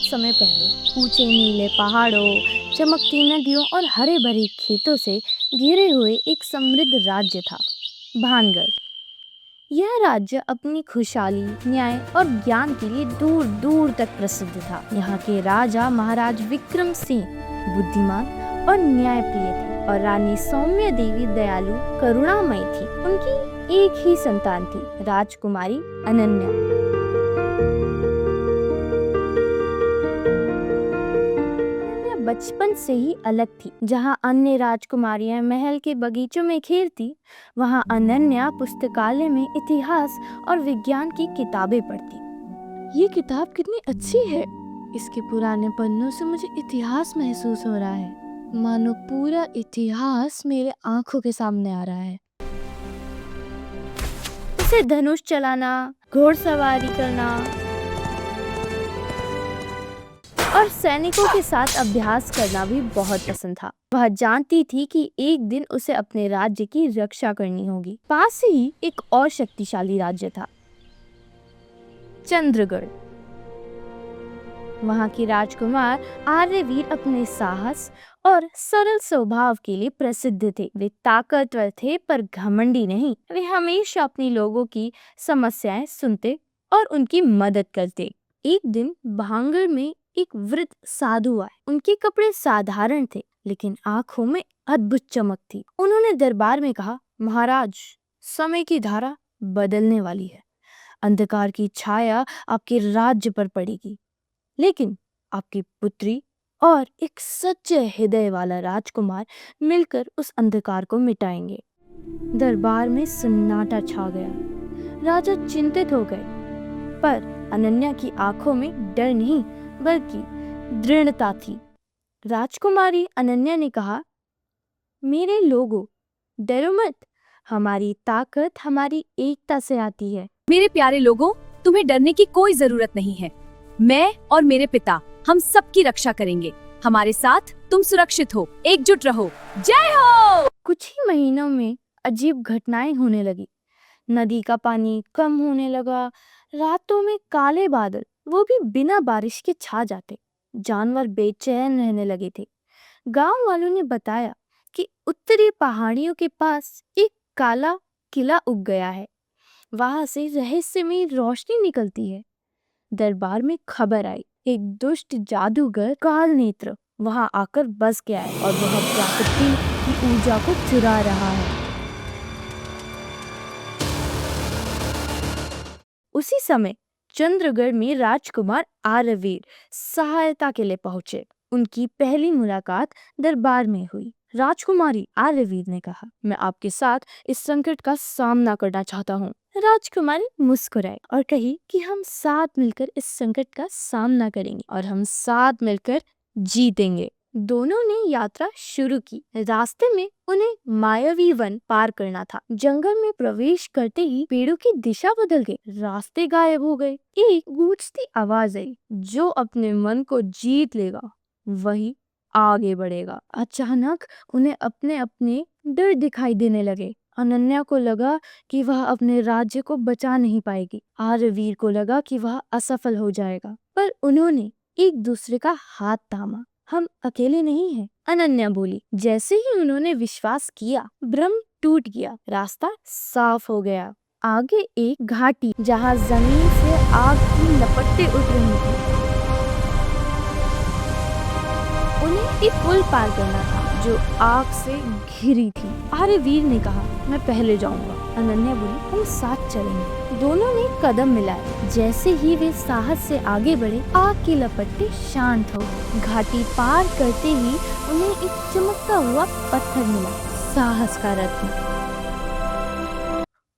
समय पहले ऊंचे नीले पहाड़ों, चमकती नदियों और हरे भरे खेतों से घिरे हुए एक समृद्ध राज्य था, भानगढ़। यह राज्य अपनी खुशहाली, न्याय और ज्ञान के लिए दूर दूर तक प्रसिद्ध था। यहाँ के राजा महाराज विक्रम सिंह बुद्धिमान और न्यायप्रिय थे और रानी सौम्य देवी दयालु करुणामयी थी। उनकी एक ही संतान थी, राजकुमारी अनन्या। बचपन से ही अलग थी। जहाँ अन्य राजकुमारियां महल के बगीचों में खेलती, वहाँ अनन्या पुस्तकालय में इतिहास और विज्ञान की किताबें पढ़ती। ये किताब कितनी अच्छी है। इसके पुराने पन्नों से मुझे इतिहास महसूस हो रहा है, मानो पूरा इतिहास मेरे आंखों के सामने आ रहा है। उसे धनुष चलाना, घोड़सवारी करना और सैनिकों के साथ अभ्यास करना भी बहुत पसंद था। वह जानती थी कि एक दिन उसे अपने राज्य की रक्षा करनी होगी। पास ही एक और शक्तिशाली राज्य था, चंद्रगढ़। वहाँ की राजकुमार आर्यवीर अपने साहस और सरल स्वभाव के लिए प्रसिद्ध थे। वे ताकतवर थे पर घमंडी नहीं। वे हमेशा अपने लोगों की समस्याएं सुनते और उनकी मदद करते। एक दिन भानगढ़ में एक वृद्ध साधु आए। उनके कपड़े साधारण थे, लेकिन आंखों में अद्भुत चमक थी। उन्होंने दरबार में कहा, महाराज, समय की धारा बदलने वाली है। अंधकार की छाया आपके राज्य पर पड़ेगी, लेकिन आपकी पुत्री और एक सच्चे हृदय वाला राजकुमार मिलकर उस अंधकार को मिटाएंगे। दरबार में सन्नाटा छा गया। राजा चिंतित हो गए, पर अनन्या की आंखों में डर नहीं बल्कि दृढ़ता थी। राजकुमारी अनन्या ने कहा, मेरे लोगों, डरो मत। हमारी ताकत हमारी एकता से आती है। मेरे प्यारे लोगों, तुम्हें डरने की कोई जरूरत नहीं है। मैं और मेरे पिता हम सबकी रक्षा करेंगे। हमारे साथ तुम सुरक्षित हो, एकजुट रहो। जय हो। कुछ ही महीनों में अजीब घटनाएं होने लगी। नदी का पानी कम होने लगा। रातों में काले बादल, वो भी बिना बारिश के, छा जाते। जानवर बेचैन रहने लगे थे। गांव वालों ने बताया कि उत्तरी पहाड़ियों के पास एक काला किला उग गया है। वहां से रहस्यमयी रोशनी निकलती है। दरबार में खबर आई, एक दुष्ट जादूगर काल नेत्र वहां आकर बस गया है और वह प्रकृति की ऊर्जा को चुरा रहा है। उसी समय चंद्रगढ़ में राजकुमार आर्यवीर सहायता के लिए पहुंचे। उनकी पहली मुलाकात दरबार में हुई। राजकुमारी आर्यवीर ने कहा, मैं आपके साथ इस संकट का सामना करना चाहता हूँ। राजकुमारी मुस्कुराई और कही कि हम साथ मिलकर इस संकट का सामना करेंगे और हम साथ मिलकर जीतेंगे। दोनों ने यात्रा शुरू की। रास्ते में उन्हें मायावी वन पार करना था। जंगल में प्रवेश करते ही पेड़ों की दिशा बदल गई। रास्ते गायब हो गए। एक गूंजती आवाज आई, जो अपने मन को जीत लेगा वही आगे बढ़ेगा। अचानक उन्हें अपने अपने डर दिखाई देने लगे। अनन्या को लगा कि वह अपने राज्य को बचा नहीं पाएगी। आर्यवीर को लगा कि वह असफल हो जाएगा, पर उन्होंने एक दूसरे का हाथ थामा। हम अकेले नहीं हैं, अनन्या बोली। जैसे ही उन्होंने विश्वास किया, भ्रम टूट गया। रास्ता साफ हो गया। आगे एक घाटी, जहां जमीन से आग की लपटें उठ रही थी। उन्हें एक पुल पार करना था जो आग से घिरी थी। आर्यवीर ने कहा, मैं पहले जाऊंगा। अनन्या बोली, हम साथ चलेंगे। दोनों ने कदम मिलाए। जैसे ही वे साहस से आगे बढ़े, आग की लपटें शांत हो गई। घाटी पार करते ही उन्हें एक चमकता हुआ पत्थर मिला, साहस का रत्न।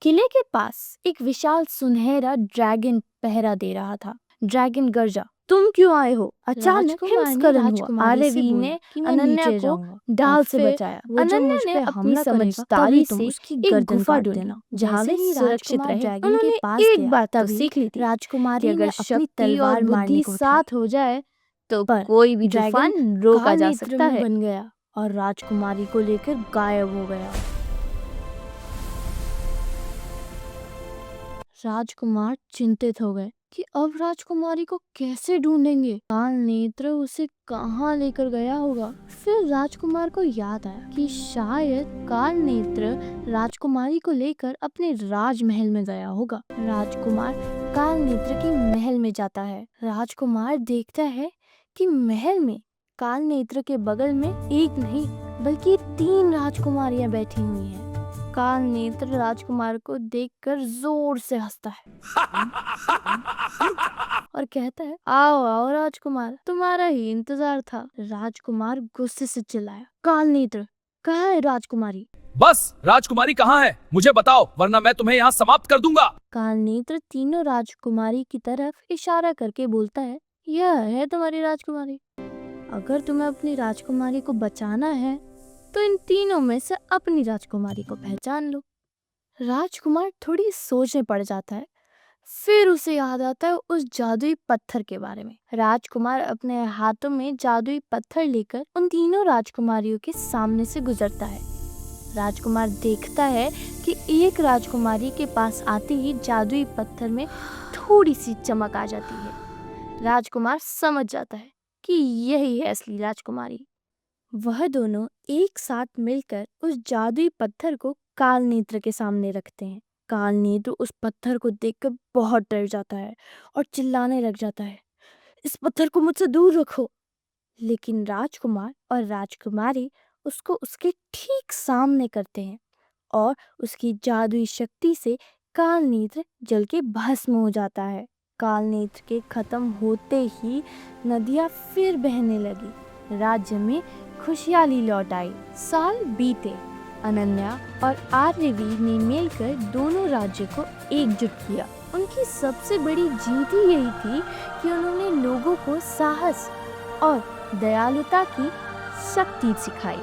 किले के पास एक विशाल सुनहरा ड्रैगन पहरा दे रहा था। ड्रैगन गरजा, तुम क्यों आए हो? अचानक हिमस्खलन हुआ। आर्यवीर ने अनन्या को ढाल से बचाया। अनन्या ने अपनी समझदारी से एक गुफा ढूंढी जहाँ वे सुरक्षित रहे। उन्होंने एक बात तो सीख ली थी, राजकुमारी अगर शक्ति और बुद्धि साथ हो जाए तो कोई भी तूफान रोका जा सकता है। बन गया और राजकुमारी को लेकर गायब हो गया। राजकुमार चिंतित हो गए कि अब राजकुमारी को कैसे ढूंढेंगे। काल नेत्र उसे कहाँ लेकर गया होगा। फिर राजकुमार को याद आया कि शायद काल नेत्र राजकुमारी को लेकर अपने राजमहल में गया होगा। राजकुमार काल नेत्र के महल में जाता है। राजकुमार देखता है कि महल में काल नेत्र के बगल में एक नहीं बल्कि 3 राजकुमारियां बैठी हुई हैं। काल नेत्र राजकुमार को देखकर जोर से हंसता है और कहता है, आओ आओ राजकुमार, तुम्हारा ही इंतजार था। राजकुमार गुस्से से चिल्लाया, काल नेत्र, कहाँ है राजकुमारी? बस राजकुमारी कहाँ है, मुझे बताओ, वरना मैं तुम्हें यहाँ समाप्त कर दूंगा। काल नेत्र तीनों राजकुमारी की तरफ इशारा करके बोलता है, यह है तुम्हारी राजकुमारी। अगर तुम्हें अपनी राजकुमारी को बचाना है तो इन तीनों में से अपनी राजकुमारी को पहचान लो। राजकुमार थोड़ी सोच में पड़ जाता है। फिर उसे याद आता है उस जादुई पत्थर के बारे में। राजकुमार अपने हाथों में जादुई पत्थर लेकर उन तीनों राजकुमारियों के सामने से गुजरता है। राजकुमार देखता है कि एक राजकुमारी के पास आते ही जादुई पत्थर में थोड़ी सी चमक आ जाती है। राजकुमार समझ जाता है कि यही है असली राजकुमारी। वह दोनों एक साथ मिलकर उस जादुई पत्थर को काल नेत्र के सामने रखते हैं। काल नेत्र उस पत्थर को देखकर बहुत डर जाता है और चिल्लाने लग जाता है, इस पत्थर को मुझसे दूर रखो। लेकिन राजकुमार और राजकुमारी उसको उसके ठीक सामने करते हैं और उसकी जादुई शक्ति से काल नेत्र जल के भस्म हो जाता है। काल नेत्र के खत्म होते ही नदियां फिर बहने लगी। राज्य में खुशहाली लौट आई। साल बीते। अनन्या और आर्यवीर ने मिलकर दोनों राज्य को एकजुट किया। उनकी सबसे बड़ी जीत ही यही थी कि उन्होंने लोगों को साहस और दयालुता की शक्ति सिखाई।